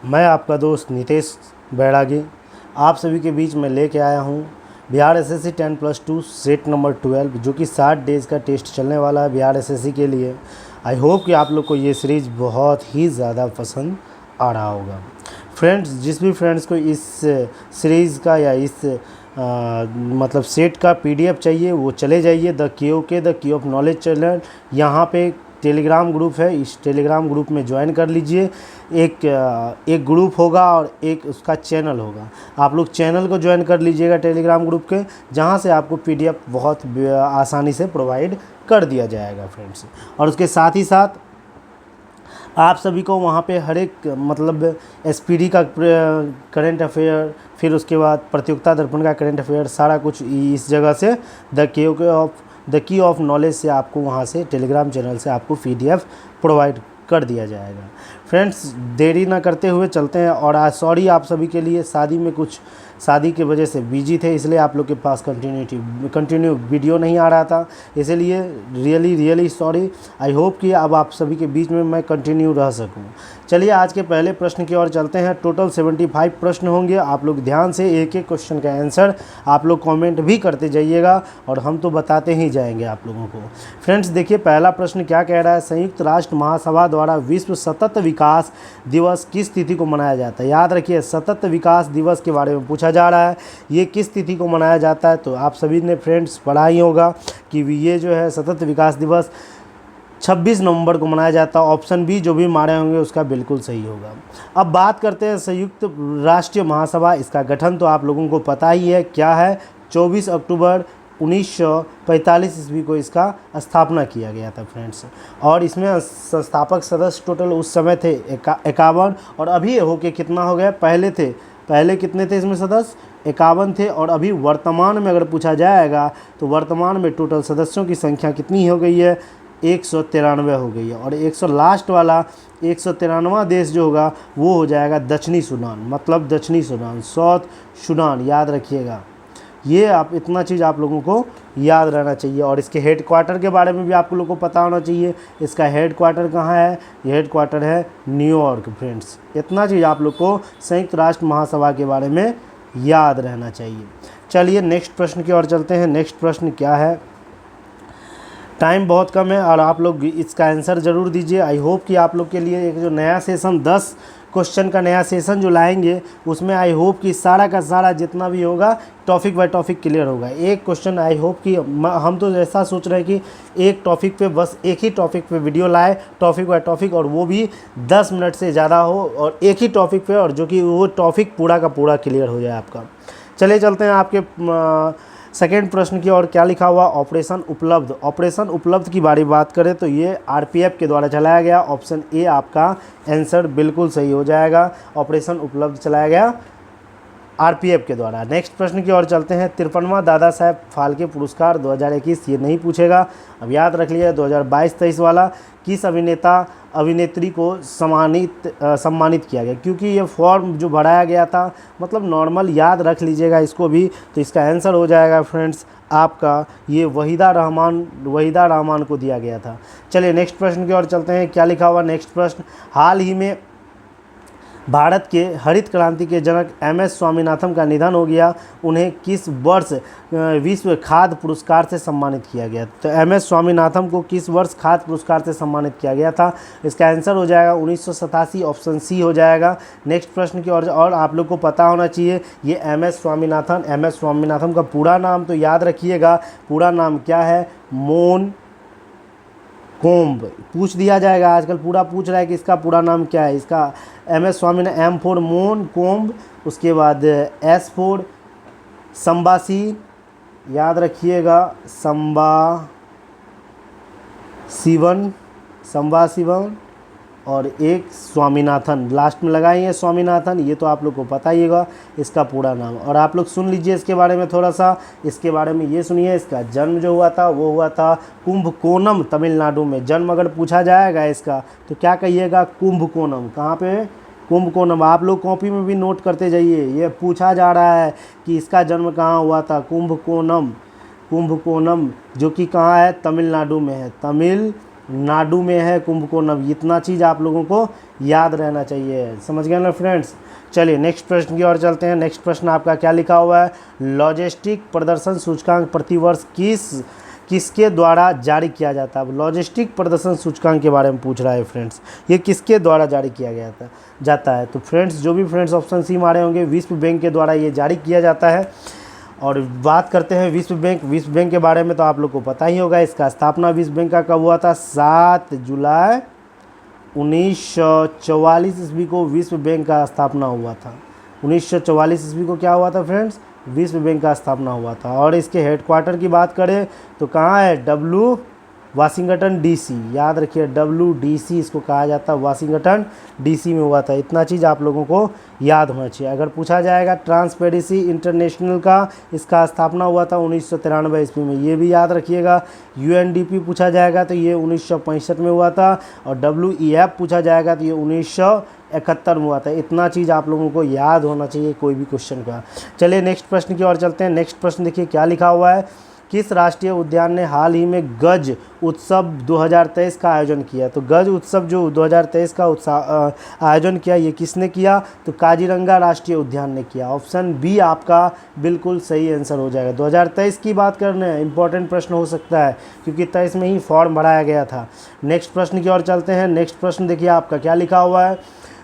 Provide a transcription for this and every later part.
मैं आपका दोस्त नितेश बैरागी आप सभी के बीच में लेके आया हूँ बिहार एसएससी 10+2 सेट नंबर 12 जो कि 60 डेज़ का टेस्ट चलने वाला है बिहार एसएससी के लिए। आई होप कि आप लोग को ये सीरीज़ बहुत ही ज़्यादा पसंद आ रहा होगा। फ्रेंड्स, जिस भी फ्रेंड्स को इस सीरीज़ का या इस मतलब सेट का पीडीएफ चाहिए वो चले जाइए the key of knowledge channel. यहाँ पे टेलीग्राम ग्रुप है, इस टेलीग्राम ग्रुप में ज्वाइन कर लीजिए। एक ग्रुप होगा और एक उसका चैनल होगा। आप लोग चैनल को ज्वाइन कर लीजिएगा टेलीग्राम ग्रुप के, जहाँ से आपको पीडीएफ बहुत आसानी से प्रोवाइड कर दिया जाएगा फ्रेंड्स। और उसके साथ ही साथ आप सभी को वहाँ पे हर एक मतलब एसपीडी का करंट अफेयर, फिर उसके बाद प्रतियोगिता दर्पण का करंट अफेयर, सारा कुछ इस जगह से द की ऑफ नॉलेज से आपको वहाँ से टेलीग्राम चैनल से आपको पीडीएफ प्रोवाइड कर दिया जाएगा। फ्रेंड्स, देरी ना करते हुए चलते हैं। और आज सॉरी आप सभी के लिए, शादी की वजह से बिजी थे, इसलिए आप लोग के पास कंटिन्यू वीडियो नहीं आ रहा था, इसलिए रियली सॉरी। आई होप कि अब आप सभी के बीच में मैं कंटिन्यू रह सकूं। चलिए आज के पहले प्रश्न की ओर चलते हैं। टोटल 75 प्रश्न होंगे। आप लोग ध्यान से एक एक क्वेश्चन का आंसर आप लोग कमेंट भी करते जाइएगा और हम तो बताते ही जाएंगे आप लोगों को। फ्रेंड्स देखिए, पहला प्रश्न क्या कह रहा है। संयुक्त राष्ट्र महासभा द्वारा विश्व सतत विकास दिवस किस तिथि को मनाया जाता है? याद रखिए, सतत विकास दिवस के बारे में पूछा जा रहा है। ये किस तिथि को मनाया जाता है? तो आप सभी ने फ्रेंड्स पढ़ा ही होगा कि ये जो है सतत विकास दिवस 26 नवंबर को मनाया जाता है। ऑप्शन बी जो भी मारे होंगे उसका बिल्कुल सही होगा। अब बात करते हैं संयुक्त राष्ट्रीय महासभा। इसका गठन तो आप लोगों को पता ही है क्या है। 24 अक्टूबर 1945 ईस्वी को इसका स्थापना किया गया था फ्रेंड्स। और इसमें संस्थापक सदस्य टोटल उस समय थे 51। और अभी होके कितना हो गया? पहले कितने थे इसमें सदस्य? 51 थे। और अभी वर्तमान में अगर पूछा जाएगा तो वर्तमान में टोटल सदस्यों की संख्या कितनी हो गई है? 193 हो गई है। और 100 लास्ट वाला 193वां देश जो होगा वो हो जाएगा दक्षिणी सूडान, मतलब दक्षिणी सूडान, साउथ सूडान। याद रखिएगा, ये आप इतना चीज़ आप लोगों को याद रहना चाहिए। और इसके हेड क्वार्टर के बारे में भी आप लोगों को पता होना चाहिए। इसका हेड क्वार्टर कहाँ है? ये हेड क्वार्टर है न्यूयॉर्क फ्रेंड्स। इतना चीज़ आप लोग को संयुक्त राष्ट्र महासभा के बारे में याद रहना चाहिए। चलिए नेक्स्ट प्रश्न की ओर चलते हैं। नेक्स्ट प्रश्न क्या है? टाइम बहुत कम है और आप लोग इसका आंसर ज़रूर दीजिए। आई होप कि आप लोग के लिए एक जो नया सेशन 10 क्वेश्चन का नया सेशन जो लाएंगे उसमें आई होप कि सारा का सारा जितना भी होगा टॉपिक बाय टॉपिक क्लियर होगा। एक क्वेश्चन आई होप कि हम तो ऐसा सोच रहे हैं कि एक टॉपिक पे बस एक ही टॉपिक पे वीडियो लाए, टॉपिक बाय टॉपिक, और वो भी 10 मिनट से ज़्यादा हो और एक ही टॉपिक पे, और जो कि वो टॉपिक पूरा का पूरा क्लियर हो जाए आपका। चलिए चलते हैं आपके सेकेंड प्रश्न की। और क्या लिखा हुआ? ऑपरेशन उपलब्ध। ऑपरेशन उपलब्ध की बात करें तो ये आरपीएफ के द्वारा चलाया गया। ऑप्शन ए आपका आंसर बिल्कुल सही हो जाएगा। ऑपरेशन उपलब्ध चलाया गया आरपीएफ के द्वारा। नेक्स्ट प्रश्न की ओर चलते हैं। 53वां दादा साहेब फाल्के पुरस्कार 2021 ये नहीं पूछेगा, अब याद रख लिया। 2022-23 वाला किस अभिनेत्री को सम्मानित किया गया? क्योंकि ये फॉर्म जो भराया गया था मतलब नॉर्मल, याद रख लीजिएगा इसको भी। तो इसका आंसर हो जाएगा फ्रेंड्स आपका ये वहीदा रहमान को दिया गया था। चलिए नेक्स्ट प्रश्न की ओर चलते हैं। क्या लिखा हुआ नेक्स्ट प्रश्न? हाल ही में भारत के हरित क्रांति के जनक एमएस स्वामीनाथन का निधन हो गया। उन्हें किस वर्ष विश्व खाद्य पुरस्कार से सम्मानित किया गया? तो एमएस स्वामीनाथन को किस वर्ष खाद्य पुरस्कार से सम्मानित किया गया था? इसका आंसर हो जाएगा 1987, ऑप्शन सी हो जाएगा। नेक्स्ट प्रश्न की ओर, और आप लोग को पता होना चाहिए ये एमएस स्वामीनाथन का पूरा नाम तो याद रखिएगा। पूरा नाम क्या है? मोन कोम्ब पूछ दिया जाएगा, आजकल पूरा पूछ रहा है कि इसका पूरा नाम क्या है। इसका एमएस स्वामीनाथन, एम फॉर मोन कोम्ब, उसके बाद एस फॉर संबासी, याद रखिएगा संबा शिवन, और एक स्वामीनाथन लास्ट में लगाएंगे स्वामीनाथन। ये तो आप लोग को पता ही होगा इसका पूरा नाम। और आप लोग सुन लीजिए इसके बारे में थोड़ा सा, इसके बारे में ये सुनिए। इसका जन्म जो हुआ था वो हुआ था कुंभकोणम तमिलनाडु में। जन्म अगर पूछा जाएगा इसका तो क्या कहिएगा? कुंभकोणम। कहाँ पे? कुंभकोणम। आप लोग कॉपी में भी नोट करते जाइए, ये पूछा जा रहा है कि इसका जन्म कहाँ हुआ था। कुंभकोणम जो कि कहाँ है? तमिलनाडु में है। नाडु में है कुंभकोणम। इतना चीज़ आप लोगों को याद रहना चाहिए। समझ गए ना फ्रेंड्स। चलिए नेक्स्ट प्रश्न की ओर चलते हैं। नेक्स्ट प्रश्न आपका क्या लिखा हुआ है, लॉजिस्टिक प्रदर्शन सूचकांक प्रतिवर्ष किसके द्वारा जारी किया जाता है। अब लॉजिस्टिक प्रदर्शन सूचकांक के बारे में पूछ रहा है फ्रेंड्स, ये किसके द्वारा जारी किया गया जाता है। तो फ्रेंड्स जो भी फ्रेंड्स ऑप्शन सी मारे होंगे, विश्व बैंक के द्वारा ये जारी किया जाता है। और बात करते हैं विश्व बैंक के बारे में, तो आप लोग को पता ही होगा इसका स्थापना विश्व बैंक का कब हुआ था, 7 जुलाई 1944 ईस्वी को विश्व बैंक का स्थापना हुआ था। 1944 ईस्वी को क्या हुआ था फ्रेंड्स, विश्व बैंक का स्थापना हुआ था। और इसके हेडक्वार्टर की बात करें तो कहाँ है, वाशिंगटन डीसी, याद रखिए WDC इसको कहा जाता है, वाशिंगटन DC में हुआ था। इतना चीज़ आप लोगों को याद होना चाहिए। अगर पूछा जाएगा ट्रांसपेरेंसी इंटरनेशनल का, इसका स्थापना हुआ था 1993 ईस्वी में, ये भी याद रखिएगा। UNDP पूछा जाएगा तो ये 1965 में हुआ था। और WEF पूछा जाएगा तो ये 1971 में हुआ था। इतना चीज़ आप लोगों को याद होना चाहिए कोई भी क्वेश्चन का। चलिए नेक्स्ट प्रश्न की ओर चलते हैं। नेक्स्ट प्रश्न देखिए क्या लिखा हुआ है, किस राष्ट्रीय उद्यान ने हाल ही में गज उत्सव 2023 का आयोजन किया। तो गज उत्सव जो 2023 का आयोजन किया, ये किसने किया, तो काजीरंगा राष्ट्रीय उद्यान ने किया। ऑप्शन बी आपका बिल्कुल सही आंसर हो जाएगा। 2023 की बात करने हैं, इंपॉर्टेंट प्रश्न हो सकता है क्योंकि 23 में ही फॉर्म भराया गया था। नेक्स्ट प्रश्न की ओर चलते हैं। नेक्स्ट प्रश्न देखिए आपका क्या लिखा हुआ है,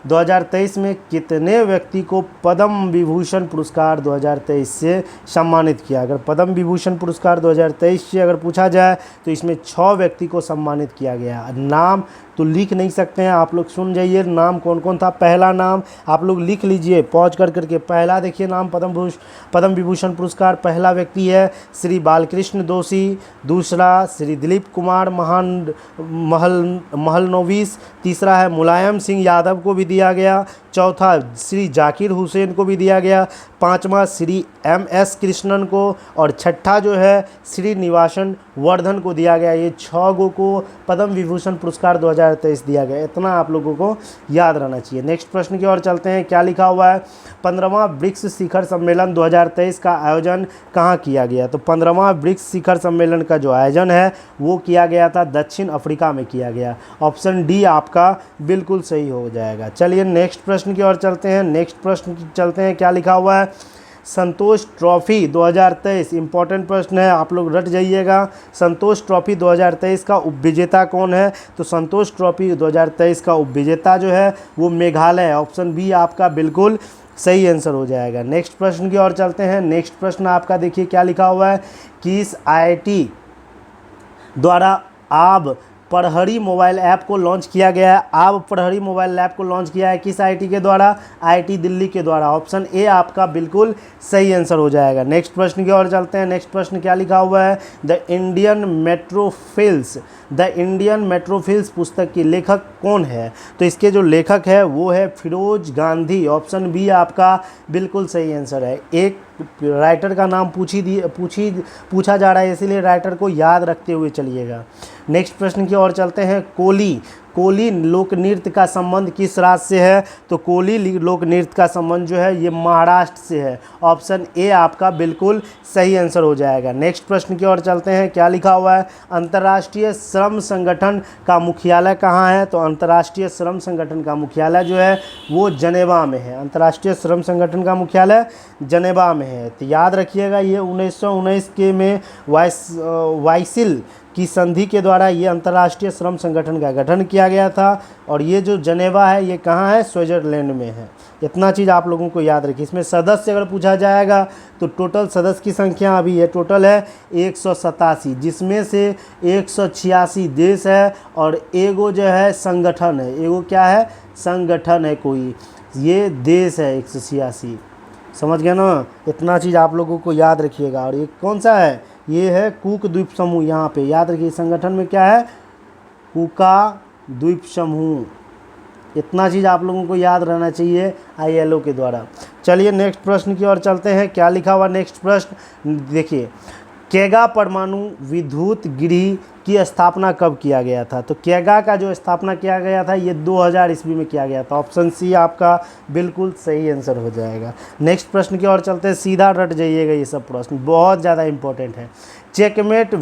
2023 में कितने व्यक्ति को पद्म विभूषण पुरस्कार 2023 से सम्मानित किया। अगर पद्म विभूषण पुरस्कार 2023 से अगर पूछा जाए तो इसमें 6 व्यक्ति को सम्मानित किया गया। नाम तो लिख नहीं सकते हैं, आप लोग सुन जाइए नाम कौन कौन था। पहला नाम आप लोग लिख लीजिए पॉज करके। पहला देखिए नाम पद्म विभूषण पुरस्कार पहला व्यक्ति है श्री बालकृष्ण दोषी। दूसरा श्री दिलीप कुमार महलनोबिस। तीसरा है मुलायम सिंह यादव को भी दिया गया। चौथा श्री जाकिर हुसैन को भी दिया गया। पांचवा श्री MS कृष्णन को। और छठा जो है श्री निवासन वर्धन को दिया गया। ये 6 गो को पद्म विभूषण पुरस्कार 2023 दिया गया। इतना आप लोगों को याद रहना चाहिए। नेक्स्ट प्रश्न की ओर चलते हैं। क्या लिखा हुआ है, 15वां ब्रिक्स शिखर सम्मेलन 2023 का आयोजन कहाँ किया गया। तो 15वां ब्रिक्स शिखर सम्मेलन का जो आयोजन है वो किया गया था दक्षिण अफ्रीका में किया गया। ऑप्शन डी आपका बिल्कुल सही हो जाएगा। चलिए नेक्स्ट प्रश्न की ओर चलते हैं। नेक्स्ट प्रश्न चलते हैं। क्या लिखा हुआ है, संतोष ट्रॉफी 2023, इंपॉर्टेंट प्रश्न है, आप लोग रट जाइएगा। संतोष ट्रॉफी 2023 का उपविजेता कौन है। तो संतोष ट्रॉफी 2023 का उपविजेता जो है वो मेघालय है। ऑप्शन बी आपका बिल्कुल सही आंसर हो जाएगा। नेक्स्ट प्रश्न की ओर चलते हैं। नेक्स्ट प्रश्न आपका देखिए क्या लिखा हुआ है, किस IIT द्वारा आब प्रहरी मोबाइल ऐप को लॉन्च किया गया है। आब प्रहरी मोबाइल ऐप को लॉन्च किया है किस IIT के द्वारा, IIT दिल्ली के द्वारा। ऑप्शन ए आपका बिल्कुल सही आंसर हो जाएगा। नेक्स्ट प्रश्न की ओर चलते हैं। नेक्स्ट प्रश्न क्या लिखा हुआ है, द इंडियन मेट्रोफिल्स पुस्तक की लेखक कौन है। तो इसके जो लेखक है वो है फिरोज गांधी। ऑप्शन बी आपका बिल्कुल सही आंसर है। एक राइटर का नाम पूछा जा रहा है, इसीलिए राइटर को याद रखते हुए चलिएगा। नेक्स्ट प्रश्न की ओर चलते हैं। कोली लोक नृत्य का संबंध किस राज्य से है। तो कोली लोक नृत्य का संबंध जो है ये महाराष्ट्र से है। ऑप्शन ए आपका बिल्कुल सही आंसर हो जाएगा। नेक्स्ट प्रश्न की ओर चलते हैं। क्या लिखा हुआ है, अंतर्राष्ट्रीय श्रम संगठन का मुख्यालय कहाँ है। तो अंतर्राष्ट्रीय श्रम संगठन का मुख्यालय जो है वो जनेवा में है। अंतर्राष्ट्रीय श्रम संगठन का मुख्यालय जनेवा में है। तो याद रखिएगा ये 1919 के में वाइसिल की संधि के द्वारा ये अंतर्राष्ट्रीय श्रम संगठन का गठन किया गया था। और ये जो जनेवा है ये कहाँ है, स्विट्जरलैंड में है। इतना चीज़ आप लोगों को याद रखिए। इसमें सदस्य अगर पूछा जाएगा तो टोटल सदस्य की संख्या अभी ये टोटल है 187, जिसमें से 186 देश है और एगो जो है संगठन है। एगो क्या है, संगठन है कोई, ये देश है 186। समझ गए ना। इतना चीज़ आप लोगों को याद रखिएगा। और ये कौन सा है, ये है कूक द्वीप समूह। यहाँ पे याद रखिए संगठन में क्या है, कूका द्वीप समूह। इतना चीज़ आप लोगों को याद रहना चाहिए ILO के द्वारा। चलिए नेक्स्ट प्रश्न की ओर चलते हैं। क्या लिखा हुआ नेक्स्ट प्रश्न देखिए, केगा परमाणु विद्युत गृह की स्थापना कब किया गया था? तो केगा का जो स्थापना किया गया था ये 2000 ईस्वी में किया गया था। ऑप्शन सी आपका बिल्कुल सही आंसर हो जाएगा। नेक्स्ट प्रश्न की ओर चलते हैं, सीधा रट जाइएगा, ये सब प्रश्न बहुत ज़्यादा इंपॉर्टेंट है। चेकमेट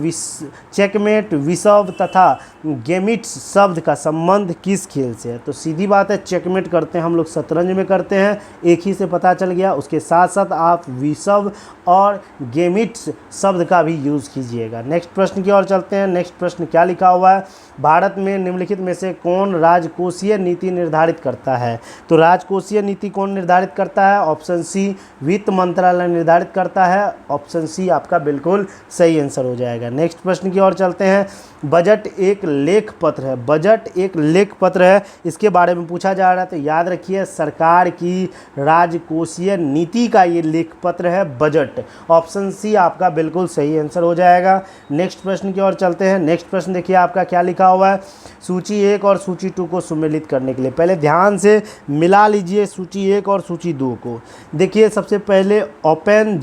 विषव तथा गेमिट्स शब्द का संबंध किस खेल से है? तो सीधी बात है, चेकमेट करते हैं हम लोग शतरंज में करते हैं, एक ही से पता चल गया। उसके साथ साथ आप विषव और गेमिट्स शब्द का भी यूज़ कीजिएगा। नेक्स्ट प्रश्न की ओर चलते हैं। नेक्स्ट प्रश्न क्या लिखा हुआ है? भारत में निम्नलिखित में से कौन राजकोषीय नीति निर्धारित करता है? तो राजकोषीय नीति कौन निर्धारित करता है? ऑप्शन सी वित्त मंत्रालय निर्धारित करता है। ऑप्शन सी आपका बिल्कुल सही आंसर हो जाएगा। नेक्स्ट प्रश्न की ओर चलते हैं। बजट एक लेख पत्र है, बजट एक लेख पत्र है, इसके बारे में पूछा जा रहा है। तो याद रखिए, सरकार की राजकोषीय नीति का ये लेख पत्र है बजट। ऑप्शन सी आपका बिल्कुल सही आंसर हो जाएगा। नेक्स्ट प्रश्न की ओर चलते हैं। नेक्स्ट प्रश्न देखिए आपका क्या लिखा हुआ है? सूची 1 और सूची 2 को सुमेलित करने के लिए पहले ध्यान से मिला लीजिए सूची 1 और सूची 2 को। देखिए सबसे पहले ओपन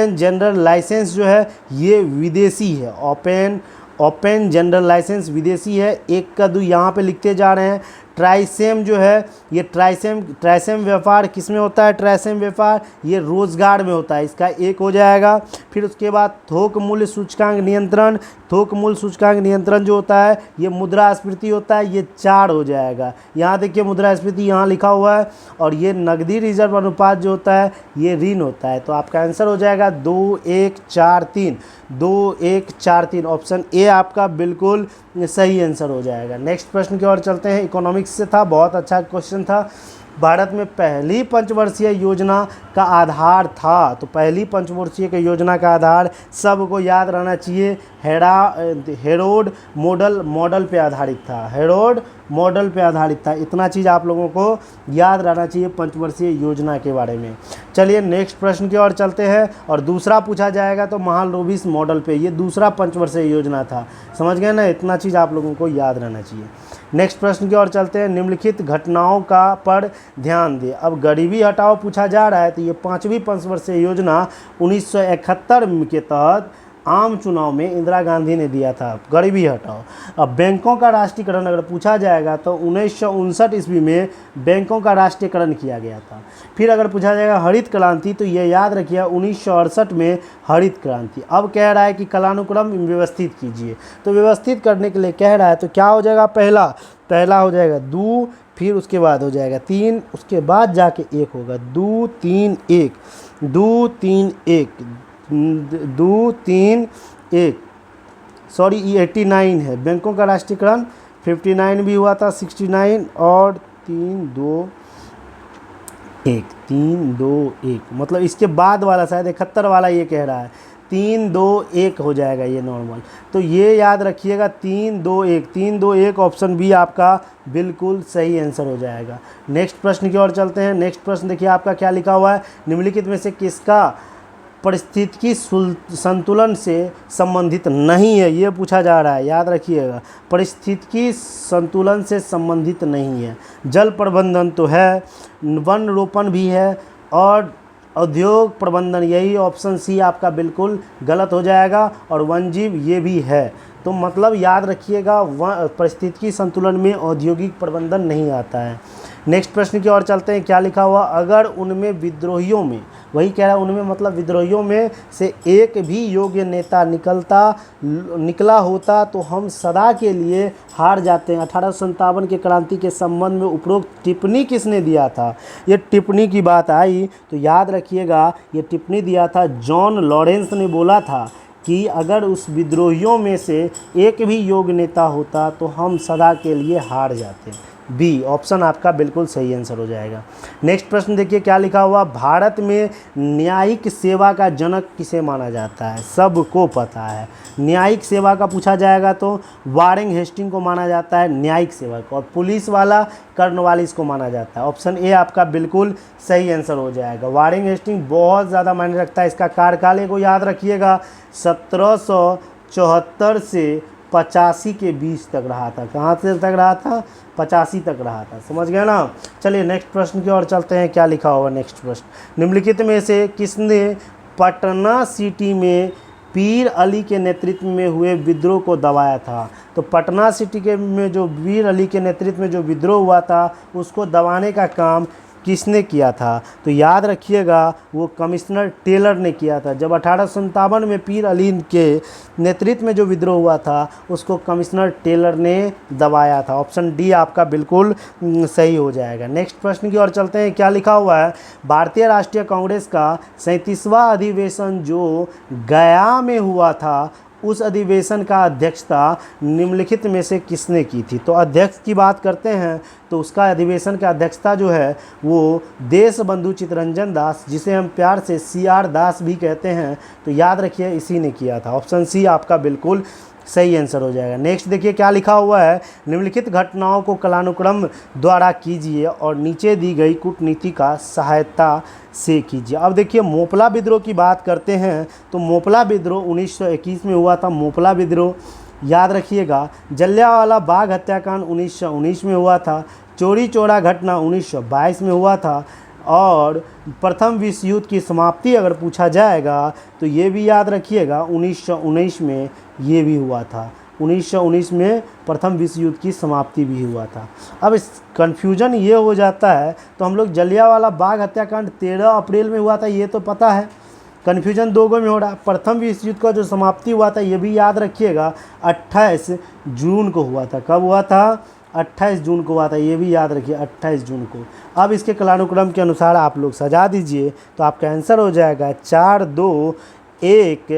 जनरल लाइसेंस जो है ये विदेशी है। ओपन जनरल लाइसेंस विदेशी है। 1 का 2 यहाँ पे लिखते जा रहे हैं। ट्राइसेम जो है ये ट्राइसेम व्यापार किस में होता है? ट्राइसेम व्यापार ये रोजगार में होता है, इसका 1 हो जाएगा। फिर उसके बाद थोक मूल्य सूचकांक नियंत्रण जो होता है ये मुद्रास्फीति होता है, ये 4 हो जाएगा। यहाँ देखिए मुद्रास्फीति यहाँ लिखा हुआ है। और ये नकदी रिजर्व अनुपात जो होता है ये ऋण होता है। तो आपका आंसर हो जाएगा 2 1 4 3, 2 1 4 3। ऑप्शन ए आपका बिल्कुल सही आंसर हो जाएगा। नेक्स्ट प्रश्न की ओर चलते हैं। इकोनॉमिक्स से था, बहुत अच्छा क्वेश्चन था। भारत में पहली पंचवर्षीय योजना का आधार था, तो पहली पंचवर्षीय की योजना का आधार सबको याद रहना चाहिए, हेरोड मॉडल पे आधारित था। हेरोड मॉडल पे आधारित था। इतना चीज़ आप लोगों को याद रहना चाहिए पंचवर्षीय योजना के बारे में। चलिए नेक्स्ट प्रश्न की ओर चलते हैं। और दूसरा पूछा जाएगा तो महालनोबिस मॉडल पे, ये दूसरा पंचवर्षीय योजना था। समझ गए ना? इतना चीज़ आप लोगों को याद रहना चाहिए। नेक्स्ट प्रश्न की ओर चलते हैं। निम्नलिखित घटनाओं का पर ध्यान दें। अब गरीबी हटाओ पूछा जा रहा है, तो ये 5वीं पंचवर्षीय योजना 1971 के तहत आम चुनाव में इंदिरा गांधी ने दिया था, गरीबी हटाओ। अब बैंकों का राष्ट्रीयकरण अगर पूछा जाएगा तो 1959 ईस्वी में बैंकों का राष्ट्रीयकरण किया गया था। फिर अगर पूछा जाएगा हरित क्रांति, तो ये याद रखिए 1968 में हरित क्रांति। अब कह रहा है कि कालानुक्रम व्यवस्थित कीजिए, तो व्यवस्थित करने के लिए कह रहा है, तो क्या हो जाएगा? पहला हो जाएगा 2, फिर उसके बाद हो जाएगा 3, उसके बाद जाके 1 होगा। 2 3 1, 2 3 1, 2 3 1। सॉरी ये 89 है। बैंकों का राष्ट्रीयकरण 59 भी हुआ था, 69 और 3 2 1 मतलब इसके बाद वाला शायद 71 वाला ये कह रहा है। 3 2 1 हो जाएगा ये नॉर्मल। तो ये याद रखिएगा 3 2 1 ऑप्शन बी आपका बिल्कुल सही आंसर हो जाएगा। नेक्स्ट प्रश्न की ओर चलते हैं। नेक्स्ट प्रश्न देखिए आपका क्या लिखा हुआ है? निम्नलिखित में से किसका परिस्थितिकी संतुलन से संबंधित नहीं है, ये पूछा जा रहा है। याद रखिएगा परिस्थितिकी संतुलन से संबंधित नहीं है। जल प्रबंधन तो है, वन रोपण भी है और उद्योग प्रबंधन, यही ऑप्शन सी आपका बिल्कुल गलत हो जाएगा। और वन्यजीव ये भी है। तो मतलब याद रखिएगा परिस्थितिकी संतुलन में औद्योगिक प्रबंधन नहीं आता है। नेक्स्ट प्रश्न की ओर चलते हैं। क्या लिखा हुआ? अगर उनमें विद्रोहियों में, वही कह रहा है उनमें मतलब विद्रोहियों में से एक भी योग्य नेता निकला होता तो हम सदा के लिए हार जाते हैं। 1857 के क्रांति के संबंध में उपरोक्त टिप्पणी किसने दिया था? ये टिप्पणी की बात आई तो याद रखिएगा ये टिप्पणी दिया था जॉन लॉरेंस ने। बोला था कि अगर उस विद्रोहियों में से एक भी योग्य नेता होता तो हम सदा के लिए हार जाते। बी ऑप्शन आपका बिल्कुल सही आंसर हो जाएगा। नेक्स्ट प्रश्न देखिए क्या लिखा हुआ? भारत में न्यायिक सेवा का जनक किसे माना जाता है? सबको पता है। न्यायिक सेवा का पूछा जाएगा तो वारेन हेस्टिंग को माना जाता है न्यायिक सेवा को, और पुलिस वाला कर्नवालिस को माना जाता है। ऑप्शन ए आपका बिल्कुल सही आंसर हो जाएगा। वारेन हेस्टिंग बहुत ज़्यादा मायने रखता है। इसका कार्यकाल को याद रखिएगा 1774 से 85 के बीच तक रहा था। कहाँ से तक रहा था? 85 तक रहा था। समझ गए ना? चलिए नेक्स्ट प्रश्न की ओर चलते हैं। क्या लिखा होगा नेक्स्ट प्रश्न? निम्नलिखित में से किसने पटना सिटी में पीर अली के नेतृत्व में हुए विद्रोह को दबाया था। तो पटना सिटी के में जो पीर अली के नेतृत्व में जो विद्रोह हुआ था उसको दबाने का काम किसने किया था? तो याद रखिएगा वो कमिश्नर टेलर ने किया था। जब 1857 में पीर अली के नेतृत्व में जो विद्रोह हुआ था उसको कमिश्नर टेलर ने दबाया था। ऑप्शन डी आपका बिल्कुल सही हो जाएगा। नेक्स्ट प्रश्न की ओर चलते हैं। क्या लिखा हुआ है? भारतीय राष्ट्रीय कांग्रेस का 37वां अधिवेशन जो गया में हुआ था उस अधिवेशन का अध्यक्षता निम्नलिखित में से किसने की थी? तो अध्यक्ष की बात करते हैं तो उसका अधिवेशन का अध्यक्षता जो है वो देशबंधु चित्तरंजन दास, जिसे हम प्यार से CR दास भी कहते हैं, तो याद रखिए इसी ने किया था। ऑप्शन सी आपका बिल्कुल सही आंसर हो जाएगा। नेक्स्ट देखिए क्या लिखा हुआ है? निम्नलिखित घटनाओं को कालानुक्रम द्वारा कीजिए और नीचे दी गई कूटनीति का सहायता से कीजिए। अब देखिए मोपला विद्रोह की बात करते हैं तो मोपला विद्रोह 1921 में हुआ था। मोपला विद्रोह याद रखिएगा। जलियांवाला बाग हत्याकांड 1919 में हुआ था। चोरी चौरा घटना 1922 में हुआ था। और प्रथम विश्व युद्ध की समाप्ति अगर पूछा जाएगा तो ये भी याद रखिएगा 1919 में ये भी हुआ था। 1919 में प्रथम विश्व युद्ध की समाप्ति भी हुआ था। अब इस कन्फ्यूजन ये हो जाता है तो हम लोग जलियांवाला बाग हत्याकांड 13 अप्रैल में हुआ था ये तो पता है, कन्फ्यूजन दो गो में हो रहा। प्रथम विश्व युद्ध का जो समाप्ति हुआ था ये भी याद रखिएगा 28 जून को हुआ था। कब हुआ था? 28 जून को हुआ था, ये भी याद रखिए 28 जून को। अब इसके कालानुक्रम के अनुसार आप लोग सजा दीजिए तो आपका आंसर हो जाएगा 4 2 1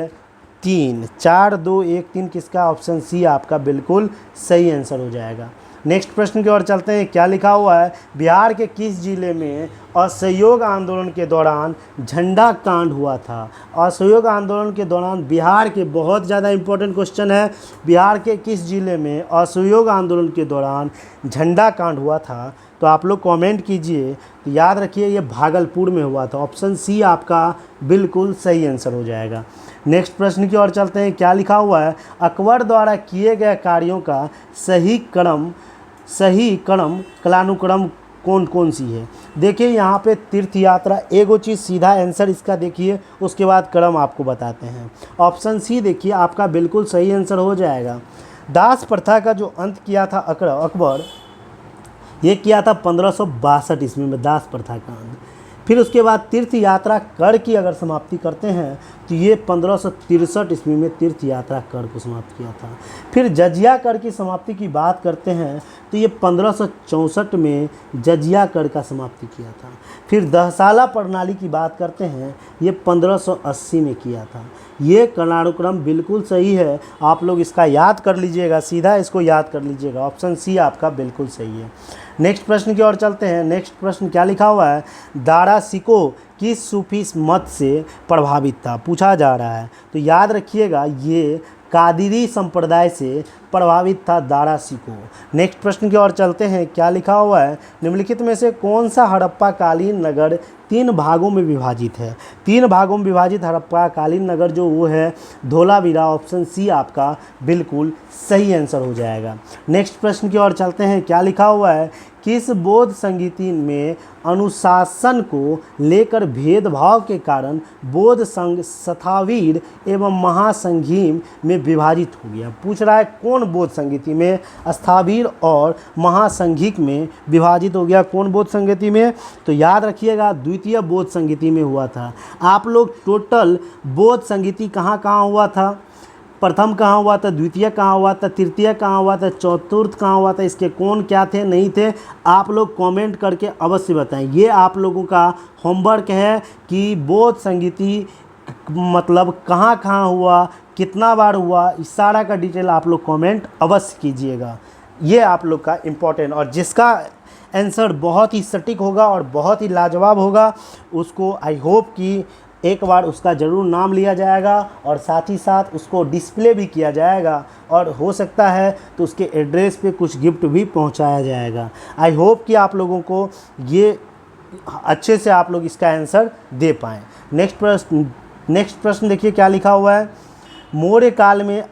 3। 4 2 1 3 किसका? ऑप्शन सी आपका बिल्कुल सही आंसर हो जाएगा। नेक्स्ट प्रश्न की ओर चलते हैं। क्या लिखा हुआ है? बिहार के किस जिले में असहयोग आंदोलन के दौरान झंडा कांड हुआ था? असहयोग आंदोलन के दौरान बिहार के, बहुत ज़्यादा इंपॉर्टेंट क्वेश्चन है, बिहार के किस जिले में असहयोग आंदोलन के दौरान झंडा कांड हुआ था? तो आप लोग कमेंट कीजिए। तो याद रखिए ये भागलपुर में हुआ था। ऑप्शन सी आपका बिल्कुल सही आंसर हो जाएगा। नेक्स्ट प्रश्न की ओर चलते हैं। क्या लिखा हुआ है? अकबर द्वारा किए गए कार्यों का सही क्रम कालानुक्रम कौन कौन सी है? देखिए यहाँ पे तीर्थ यात्रा, एगो चीज़ सीधा आंसर इसका देखिए, उसके बाद क्रम आपको बताते हैं। ऑप्शन सी देखिए आपका बिल्कुल सही आंसर हो जाएगा। दास प्रथा का जो अंत किया था अकबर, ये किया था 1562 ईस्वी में दास प्रथा का अंत। फिर उसके बाद तीर्थ यात्रा कर की अगर समाप्ति करते हैं तो ये 1563 ईस्वी में तीर्थ यात्रा कर को समाप्त किया था। फिर जजिया कर की समाप्ति की बात करते हैं तो ये 1564 में जजिया कर का समाप्ति किया था। फिर दहसाला प्रणाली की बात करते हैं, ये 1580 में किया था। ये कालानुक्रम बिल्कुल सही है, आप लोग इसका याद कर लीजिएगा, सीधा इसको याद कर लीजिएगा। ऑप्शन सी आपका बिल्कुल सही है। नेक्स्ट प्रश्न की ओर चलते हैं। नेक्स्ट प्रश्न क्या लिखा हुआ है? दारा सिको किस सूफी मत से प्रभावित था? पूछा जा रहा है। तो याद रखिएगा ये कादिरी संप्रदाय से प्रभावित था दारा सिको। नेक्स्ट प्रश्न की ओर चलते हैं। क्या लिखा हुआ है? निम्नलिखित में से कौन सा हड़प्पा कालीन नगर 3 भागों में विभाजित है? 3 भागों में विभाजित हड़प्पा कालीन नगर जो वो है धोलावीरा। ऑप्शन सी आपका बिल्कुल सही आंसर हो जाएगा। नेक्स्ट प्रश्न की ओर चलते हैं। क्या लिखा हुआ है? किस बौद्ध संगीति में अनुशासन को लेकर भेदभाव के कारण बौद्ध संघ स्थविर एवं महासंघीम में विभाजित हो गया? पूछ रहा है कौन बौद्ध संगीति में स्थविर और महासंघिक में विभाजित हो गया? कौन बौद्ध संगीति में? तो याद रखिएगा द्वितीय बौद्ध संगीति में हुआ था। आप लोग टोटल बौद्ध संगीति कहाँ कहाँ हुआ था, प्रथम कहाँ हुआ था, द्वितीय कहाँ हुआ था, तृतीय कहाँ हुआ था, चतुर्थ कहाँ हुआ था, इसके कौन क्या थे नहीं थे, आप लोग कमेंट करके अवश्य बताएं। ये आप लोगों का होमवर्क है कि बौद्ध संगीति मतलब कहाँ कहाँ हुआ, कितना बार हुआ, इस सारा का डिटेल आप लोग कमेंट अवश्य कीजिएगा। ये आप लोग का इम्पोर्टेंट, और जिसका आंसर बहुत ही सटीक होगा और बहुत ही लाजवाब होगा उसको आई होप कि एक बार उसका ज़रूर नाम लिया जाएगा और साथ ही साथ उसको डिस्प्ले भी किया जाएगा, और हो सकता है तो उसके एड्रेस पे कुछ गिफ्ट भी पहुंचाया जाएगा। आई होप कि आप लोगों को ये अच्छे से आप लोग इसका आंसर दे पाएँ। नेक्स्ट प्रश्न देखिए क्या लिखा हुआ है? मौर्य काल में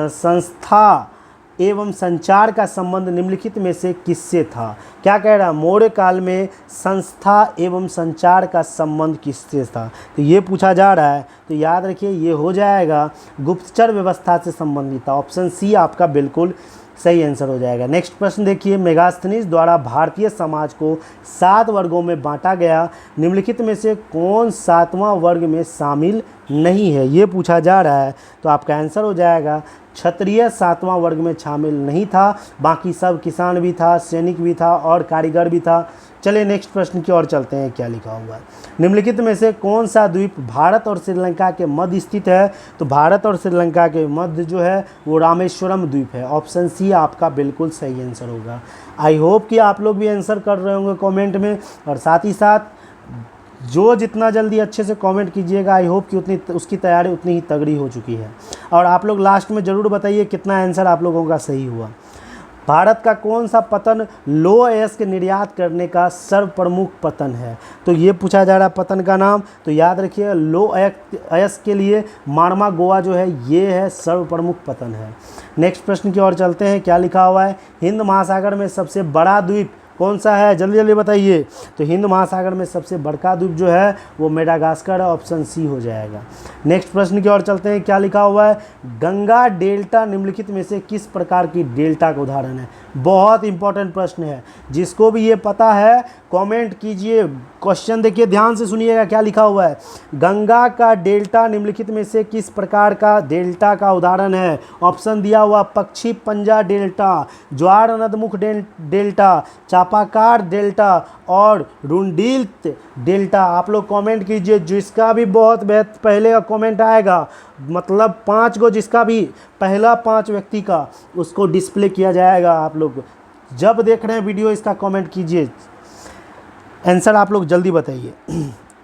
संस्था एवं संचार का संबंध निम्नलिखित में से किससे था? क्या कह रहा है? मौर्य काल में संस्था एवं संचार का संबंध किससे था? तो ये पूछा जा रहा है। तो याद रखिए ये हो जाएगा गुप्तचर व्यवस्था से संबंधित था। ऑप्शन सी आपका बिल्कुल सही आंसर हो जाएगा। नेक्स्ट प्रश्न देखिए, मेगास्थनीज द्वारा भारतीय समाज को 7 वर्गों में बांटा गया, निम्नलिखित में से कौन 7वां वर्ग में शामिल नहीं है? ये पूछा जा रहा है। तो आपका आंसर हो जाएगा क्षत्रिय 7वां वर्ग में शामिल नहीं था, बाकी सब किसान भी था, सैनिक भी था और कारीगर भी था। चलिए नेक्स्ट प्रश्न की ओर चलते हैं, क्या लिखा हुआ है? निम्नलिखित में से कौन सा द्वीप भारत और श्रीलंका के मध्य स्थित है? तो भारत और श्रीलंका के मध्य जो है वो रामेश्वरम द्वीप है। ऑप्शन सी आपका बिल्कुल सही आंसर होगा। आई होप कि आप लोग भी आंसर कर रहे होंगे कमेंट में, और साथ ही साथ जो जितना जल्दी अच्छे से कमेंट कीजिएगा, आई होप कि उतनी उसकी तैयारी उतनी ही तगड़ी हो चुकी है। और आप लोग लास्ट में ज़रूर बताइए कितना आंसर आप लोगों का सही हुआ। भारत का कौन सा पतन लो अयस्क निर्यात करने का सर्वप्रमुख पतन है? तो ये पूछा जा रहा है पतन का नाम। तो याद रखिए लो अयस्क के लिए मार्मा गोवा जो है ये है सर्वप्रमुख पतन है। नेक्स्ट प्रश्न की ओर चलते हैं, क्या लिखा हुआ है? हिंद महासागर में सबसे बड़ा द्वीप कौन सा है? जल्दी जल्दी बताइए। तो हिंद महासागर में सबसे बड़का द्वीप जो है वो मेडागास्कर है। ऑप्शन सी हो जाएगा। नेक्स्ट प्रश्न की ओर चलते हैं, क्या लिखा हुआ है? गंगा डेल्टा निम्नलिखित में से किस प्रकार की डेल्टा का उदाहरण है? बहुत इंपॉर्टेंट प्रश्न है, जिसको भी ये पता है कमेंट कीजिए। क्वेश्चन देखिए ध्यान से सुनिएगा, क्या लिखा हुआ है? गंगा का डेल्टा निम्नलिखित में से किस प्रकार का डेल्टा का उदाहरण है? ऑप्शन दिया हुआ पक्षी पंजा डेल्टा, ज्वार नदमुख डेल्टा, चापाकार डेल्टा और रुंडील्त डेल्टा। आप लोग कमेंट कीजिए, जिसका भी बहुत पहले का कमेंट आएगा, मतलब 5 को जिसका भी पहला 5 व्यक्ति का, उसको डिस्प्ले किया जाएगा। आप लोग जब देख रहे हैं वीडियो इसका कमेंट कीजिए। आंसर आप लोग जल्दी बताइए।